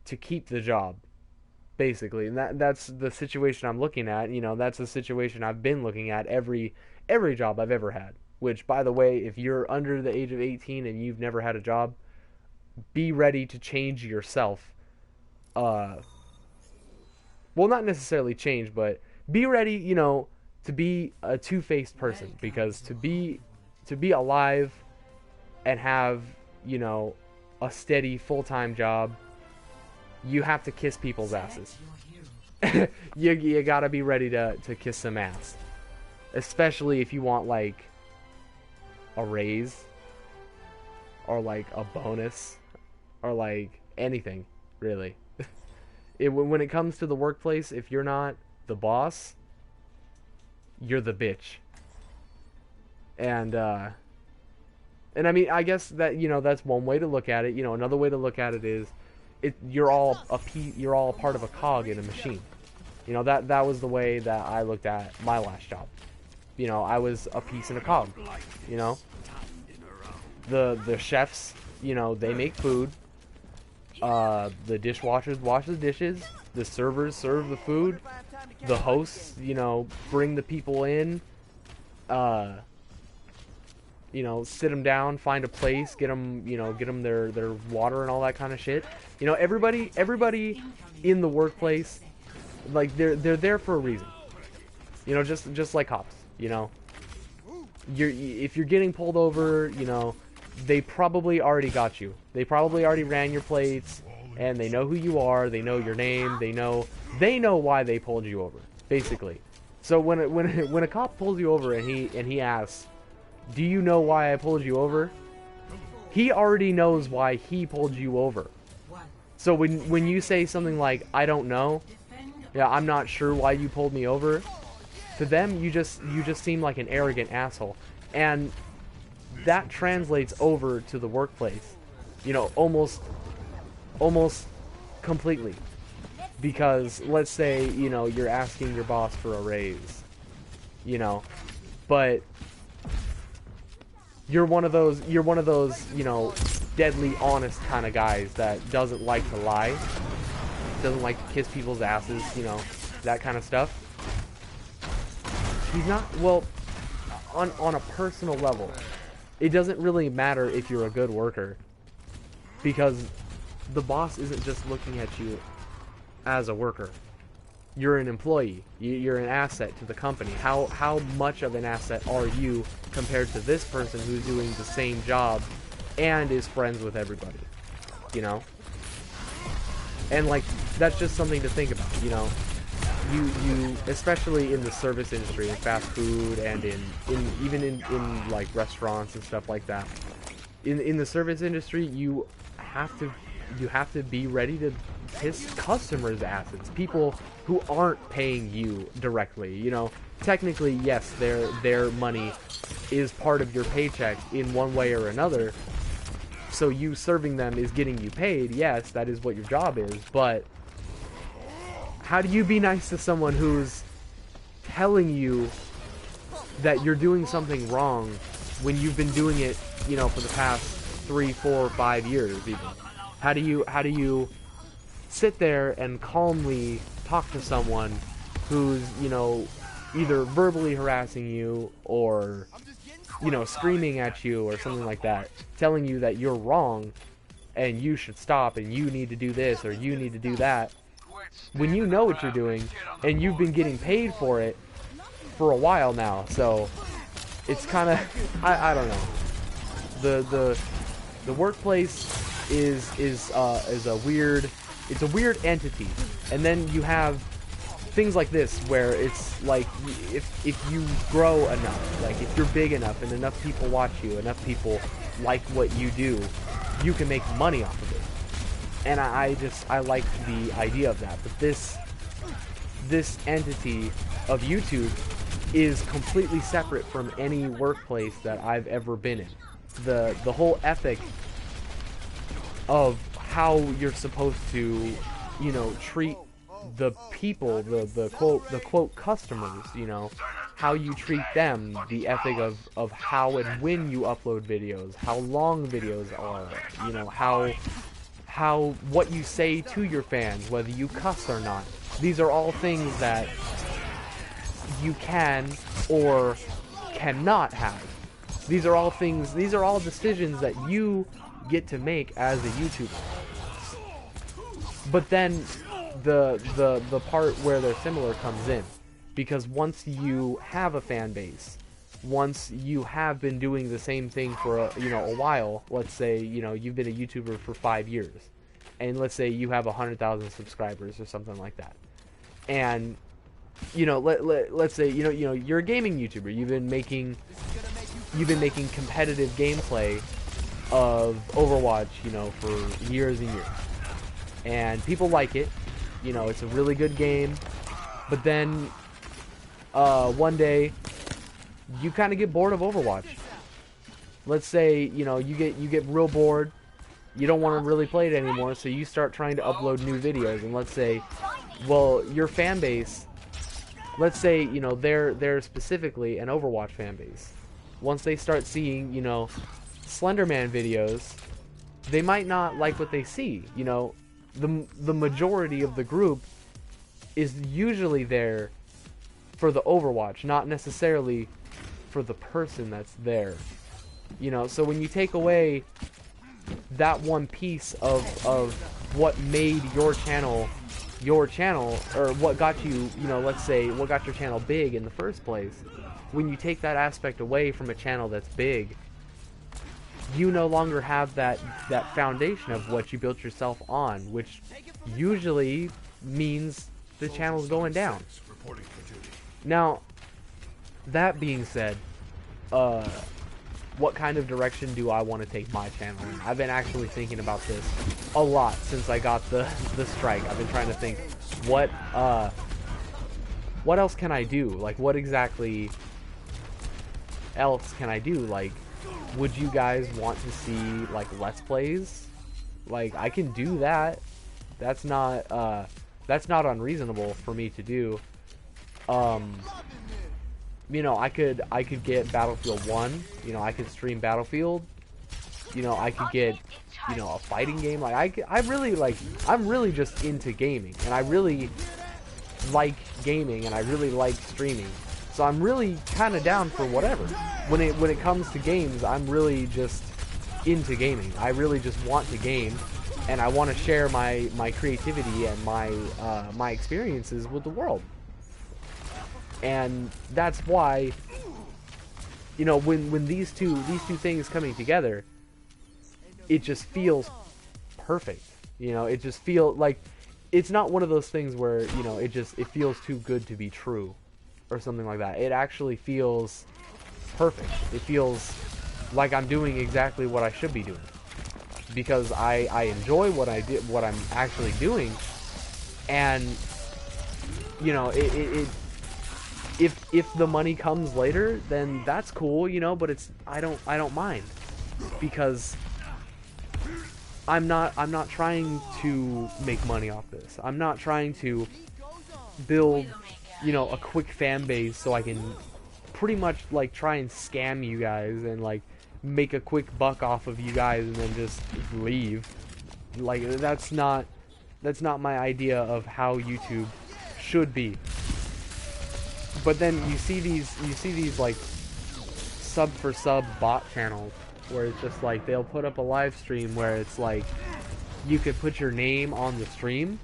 to keep the job, basically. And that's the situation I'm looking at. That's the situation I've been looking at every job I've ever had. Which, by the way, if you're under the age of 18 and you've never had a job, be ready to change yourself. Well, not necessarily change, but be ready, to be a two-faced person. Because to be alive and have, a steady full-time job, you have to kiss people's asses. you gotta be ready to kiss some ass. Especially if you want, like, a raise, or like a bonus, or like anything, really. When it comes to the workplace, if you're not the boss, you're the bitch. And I mean, I guess that, that's one way to look at it. Another way to look at it is, you're all a part of a cog in a machine. That was the way that I looked at my last job. I was a piece in a cog. The chefs, they make food. The dishwashers wash the dishes. The servers serve the food. The hosts, bring the people in. Sit them down, find a place, get them their water and all that kind of shit. Everybody in the workplace, like, they're there for a reason. Just like cops. If you're getting pulled over, they probably already got you. They probably already ran your plates, and they know who you are. They know your name. They know why they pulled you over, basically. So when a cop pulls you over and he asks, "Do you know why I pulled you over?" He already knows why he pulled you over. So when you say something like, "I don't know," yeah, I'm not sure why you pulled me over, to them you just seem like an arrogant asshole. And that translates over to the workplace, almost completely. Because let's say, you're asking your boss for a raise, but you're one of those, deadly honest kind of guys that doesn't like to lie, doesn't like to kiss people's asses, that kind of stuff. He's not, well, on a personal level, it doesn't really matter if you're a good worker, because the boss isn't just looking at you as a worker. You're an employee. You're an asset to the company. How much of an asset are you compared to this person who's doing the same job and is friends with everybody? And, like, that's just something to think about. You especially in the service industry, in fast food, and even in like restaurants and stuff like that. In the service industry, you have to be ready to kiss customers' asses. People who aren't paying you directly. Technically, yes, their money is part of your paycheck in one way or another. So you serving them is getting you paid. Yes, that is what your job is. But how do you be nice to someone who's telling you that you're doing something wrong when you've been doing it, for the past 3, 4, 5 years even? How do you sit there and calmly talk to someone who's, either verbally harassing you or, screaming at you or something like that, telling you that you're wrong and you should stop and you need to do this or you need to do that, when you know what you're doing and you've been getting paid for it for a while now? So it's kind of, I don't know. The workplace is a weird entity, and then you have things like this where it's like if you grow enough, like if you're big enough and enough people watch you, enough people like what you do, you can make money off of it. And I like the idea of that. But this entity of YouTube is completely separate from any workplace that I've ever been in. The whole ethic of how you're supposed to, you know, treat the people, the quote customers, you know, how you treat them, the ethic of how and when you upload videos, how long videos are, you know, how what you say to your fans, whether you cuss or not. These are all things that you can or cannot have. These are all things, these are all decisions that you get to make as a YouTuber. But then the part where they're similar comes in, because once you have a fan base, once you have been doing the same thing for a while, let's say, you know, you've been a YouTuber for 5 years, and let's say you have 100,000 subscribers or something like that, and you know, let's say you know you're a gaming YouTuber, you've been making competitive gameplay of Overwatch, you know, for years and years, and people like it, you know, it's a really good game, but then one day you kind of get bored of Overwatch. Let's say, you know, you get real bored, you don't want to really play it anymore, so you start trying to upload new videos, and let's say, well, your fan base, let's say, you know, they're specifically an Overwatch fan base. Once they start seeing, you know, Slenderman videos, they might not like what they see. You know, the majority of the group is usually there for the Overwatch, not necessarily for the person that's there. You know, so when you take away that one piece of what made your channel, or what got you, you know, let's say what got your channel big in the first place, when you take that aspect away from a channel that's big, you no longer have that foundation of what you built yourself on, which usually means the channel's going down. Now, that being said, what kind of direction do I want to take my channel in? I've been actually thinking about this a lot since I got the strike. I've been trying to think, what else can I do? Like, what exactly else can I do? Like, would you guys want to see, like, Let's Plays? Like, I can do that. That's not unreasonable for me to do. You know, I could get Battlefield 1, you know, I could stream Battlefield, you know, I could get, you know, a fighting game. Like, I'm really just into gaming, and I really like gaming, and I really like streaming. So I'm really kind of down for whatever. When it comes to games, I'm really just into gaming. I really just want to game, and I want to share my creativity and my experiences with the world. And that's why, you know, when these two things coming together, it just feels perfect. You know, it just feels like it's not one of those things where, you know, it feels too good to be true or something like that. It actually feels perfect. It feels like I'm doing exactly what I should be doing, because I enjoy what I'm actually doing, and you know, if the money comes later, then that's cool, you know, but I don't mind, because I'm not trying to make money off this. I'm not trying to build, you know, a quick fan base so I can pretty much like try and scam you guys and like make a quick buck off of you guys and then just leave. Like, that's not my idea of how YouTube should be. But then you see these like sub for sub bot channels where it's just like they'll put up a live stream where it's like you could put your name on the stream,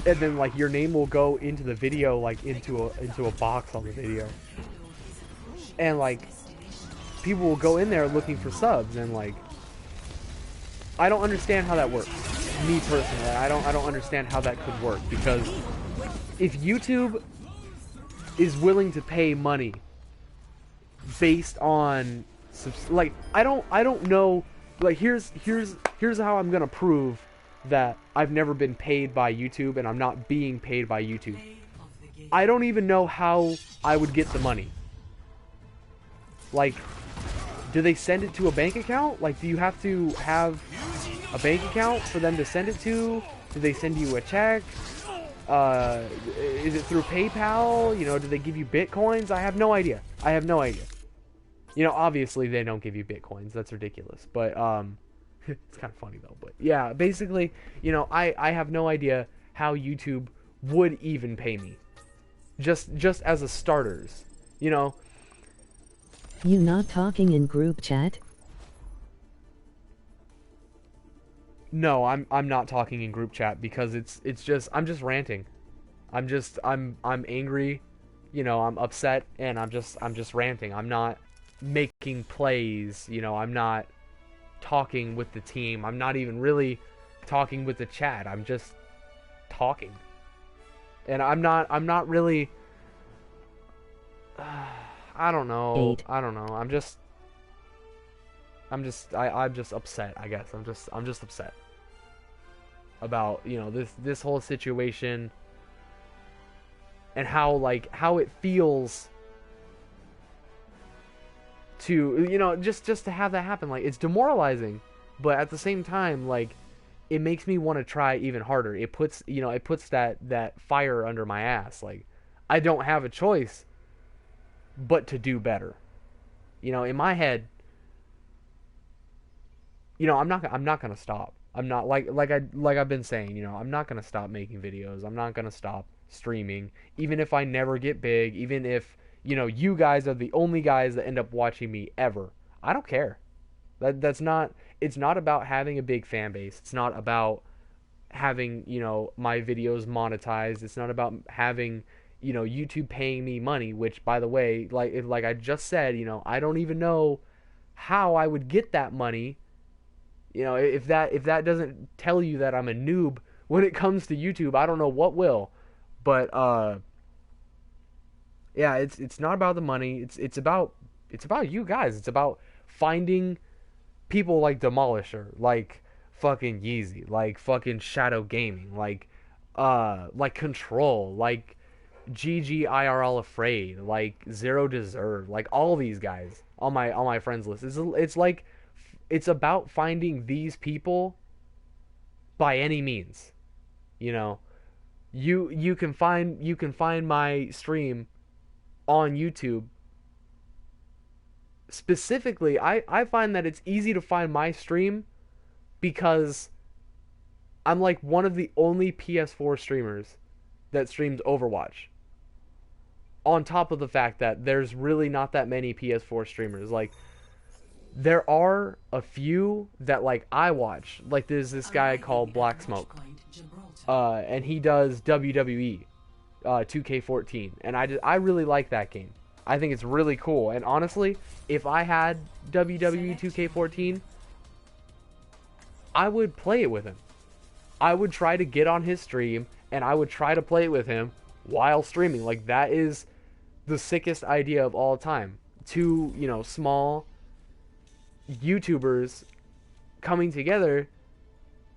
and then like your name will go into the video, like into a box on the video, and like people will go in there looking for subs, and like I don't understand how that works. Me personally, I don't understand how that could work, because if YouTube is willing to pay money based on like I don't know, like here's how I'm gonna prove that I've never been paid by YouTube and I'm not being paid by YouTube. I don't even know how I would get the money. Like, do they send it to a bank account? Like, do you have to have a bank account for them to send it to? Do they send you a check? Is it through PayPal? You know, do they give you Bitcoins? I have no idea. I have no idea. You know, obviously they don't give you Bitcoins. That's ridiculous. But, it's kind of funny though. But yeah, basically, you know, I have no idea how YouTube would even pay me. Just as a starters, you know. You not talking in group chat? No, I'm not talking in group chat because it's just I'm just ranting. I'm angry, you know, I'm upset and I'm just ranting. I'm not making plays, you know, I'm not talking with the team. I'm not even really talking with the chat. I'm just talking. And I'm not really I don't know. I don't know. I'm just upset, I guess. I'm just upset about, you know, this whole situation and how it feels to, you know, just to have that happen. Like, it's demoralizing, but at the same time, like, it makes me want to try even harder. It puts, you know, that fire under my ass. Like, I don't have a choice but to do better. You know, in my head, you know, I'm not gonna stop. I'm not like I've been saying, you know, I'm not gonna stop making videos. I'm not gonna stop streaming, even if I never get big, even if, you know, you guys are the only guys that end up watching me ever. I don't care. It's not about having a big fan base. It's not about having, you know, my videos monetized. It's not about having, you know, YouTube paying me money, which, by the way, like I just said, you know, I don't even know how I would get that money. You know, if that doesn't tell you that I'm a noob when it comes to YouTube, I don't know what will. But yeah, it's not about the money. It's about you guys. It's about finding people like Demolisher, like fucking Yeezy, like fucking Shadow Gaming, like Control, like GGIRL Afraid, like Zero Deserve, like all these guys on my friends list. It's like, it's about finding these people by any means. You know, you can find my stream on YouTube. Specifically, I find that it's easy to find my stream because I'm like one of the only PS4 streamers that streams Overwatch. On top of the fact that there's really not that many PS4 streamers. Like, there are a few that, like, I watch. Like, there's this guy called Black Smoke. And he does WWE 2K14. And I really like that game. I think it's really cool. And honestly, if I had WWE 2K14, I would play it with him. I would try to get on his stream, and I would try to play it with him while streaming. Like, that is the sickest idea of all time. Two, you know, small YouTubers coming together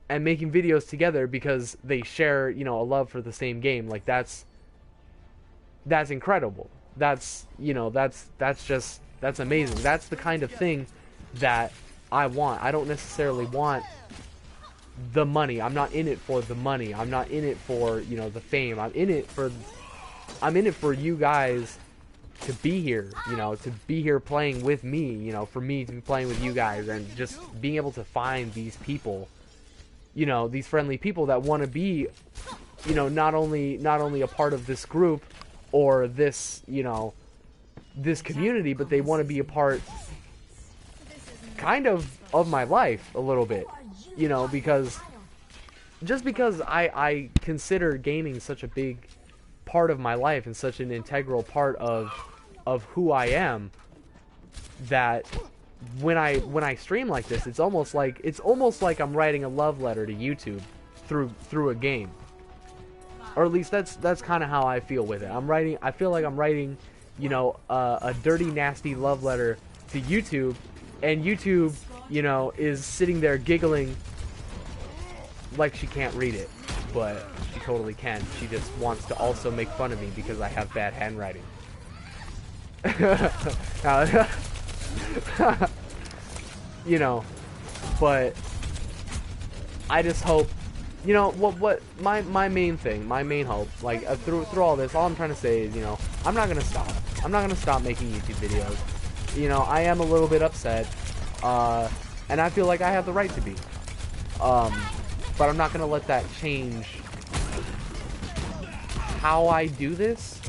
and making videos together because they share, you know, a love for the same game. Like, that's incredible. That's, you know, that's amazing. That's the kind of thing that I want. I don't necessarily want the money. I'm not in it for the money. I'm not in it for, you know, the fame. I'm in it for you guys to be here, you know, to be here playing with me, you know, for me to be playing with you guys, and just being able to find these people, you know, these friendly people that want to be, you know, not only a part of this group or this, you know, this community, but they want to be a part kind of my life a little bit, you know, because I consider gaming such a big part of my life and such an integral part of who I am, that when I stream like this, it's almost like I'm writing a love letter to YouTube through a game. or at least that's kind of how I feel with it. I feel like I'm writing, you know, a dirty, nasty love letter to YouTube, and YouTube, you know, is sitting there giggling like she can't read it, but she totally can. She just wants to also make fun of me because I have bad handwriting. You know, but I just hope, you know, what my main thing, my main hope, like through all this, all I'm trying to say is, you know, I'm not gonna stop. I'm not gonna stop making YouTube videos. You know, I am a little bit upset, and I feel like I have the right to be. But I'm not gonna let that change how I do this.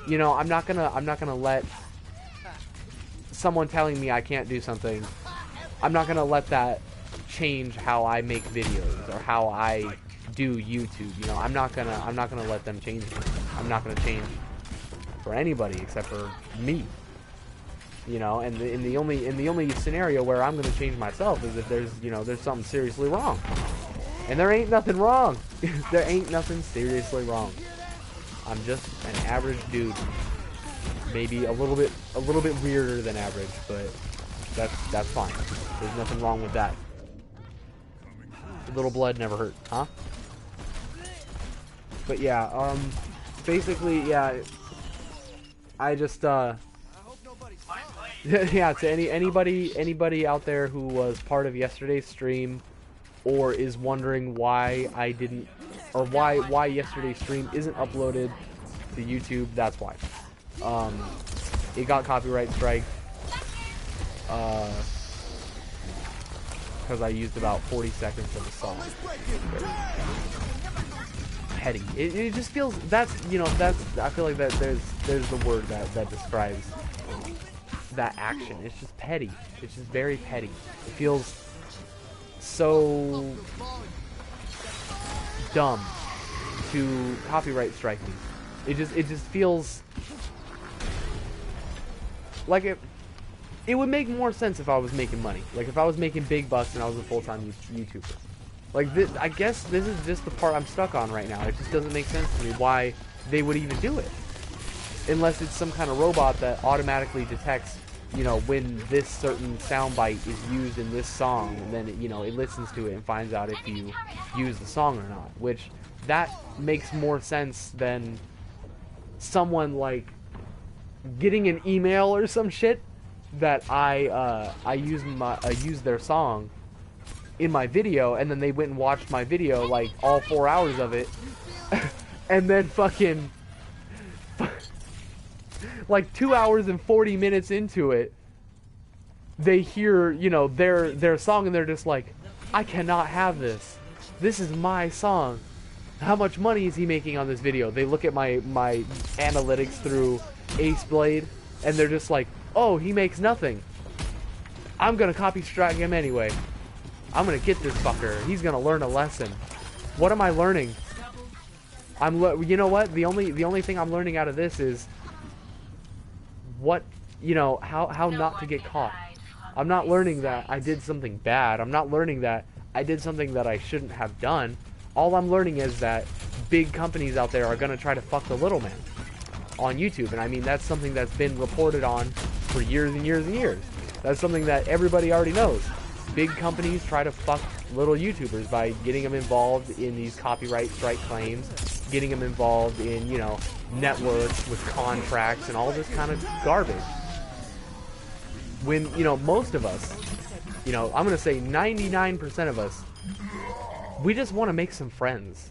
You know, I'm not gonna let someone telling me I can't do something. I'm not gonna let that change how I make videos or how I do YouTube. You know, I'm not gonna let them change me. I'm not gonna change for anybody except for me. You know, and in the only scenario where I'm gonna change myself is if there's, you know, there's something seriously wrong. And there ain't nothing wrong. There ain't nothing seriously wrong. I'm just an average dude. Maybe a little bit weirder than average, but that's fine. There's nothing wrong with that. A little blood never hurt, huh? But yeah, basically, yeah, I just yeah, to anybody out there who was part of yesterday's stream or is wondering why I didn't, or why yesterday's stream isn't uploaded to YouTube, that's why. It got copyright strike because I used about 40 seconds of the song. Petty. It just feels, that's, you know, that's, I feel like that there's the word that describes that action. It's just petty. It's just very petty. It feels so dumb to copyright strike me. It just feels like it would make more sense if I was making money. Like if I was making big bucks and I was a full-time YouTuber. Like this, I guess this is just the part I'm stuck on right now. It just doesn't make sense to me why they would even do it. Unless it's some kind of robot that automatically detects, you know, when this certain soundbite is used in this song, and then, you know, it listens to it and finds out if you use the song or not. Which, that makes more sense than someone, like, getting an email or some shit that I use their song in my video, and then they went and watched my video, like, all 4 hours of it, and then fucking like 2 hours and 40 minutes into it, they hear, you know, their song, and they're just like, I cannot have this. This is my song. How much money is he making on this video? They look at my analytics through Ace Blade, and they're just like, oh, he makes nothing. I'm gonna copy strike him anyway. I'm gonna get this fucker. He's gonna learn a lesson. What am I learning? You know what? The only thing I'm learning out of this is what, you know, how not to get caught. I'm not learning that I did something bad. I'm not learning that I did something that I shouldn't have done. All I'm learning is that big companies out there are gonna try to fuck the little man on YouTube, and I mean, that's something that's been reported on for years and years and years. That's something that everybody already knows. Big companies try to fuck little YouTubers by getting them involved in these copyright strike claims, getting them involved in, you know, networks with contracts and all this kind of garbage. When, you know, most of us, you know, I'm gonna say 99% of us, we just want to make some friends.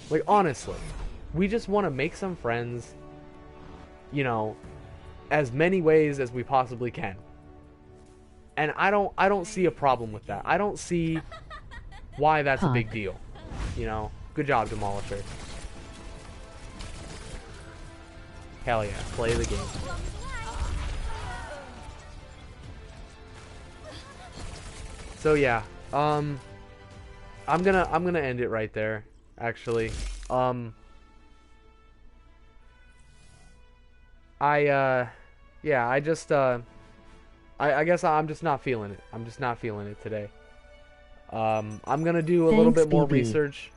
Like, honestly, we just want to make some friends, you know, as many ways as we possibly can. And I don't see a problem with that. I don't see why that's a big deal. You know, good job, Demolisher. Hell yeah, play the game. So yeah, I'm gonna end it right there, actually. Yeah, I guess I'm just not feeling it. I'm just not feeling it today. I'm gonna do a little bit more research.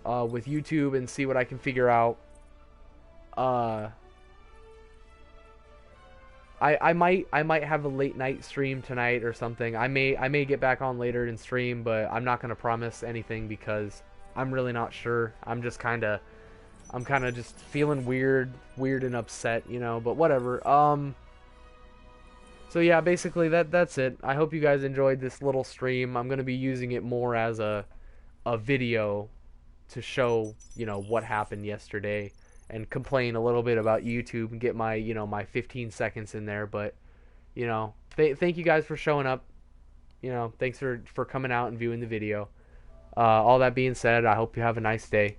with YouTube and see what I can figure out. I might have a late night stream tonight or something. I may get back on later and stream, but I'm not gonna promise anything because I'm really not sure. I'm kind of just feeling weird and upset, you know. But whatever. So yeah, basically that's it. I hope you guys enjoyed this little stream. I'm gonna be using it more as a video to show, you know, what happened yesterday and complain a little bit about YouTube and get my, you know, my 15 seconds in there. But, you know, thank you guys for showing up. You know, thanks for coming out and viewing the video. All that being said, I hope you have a nice day.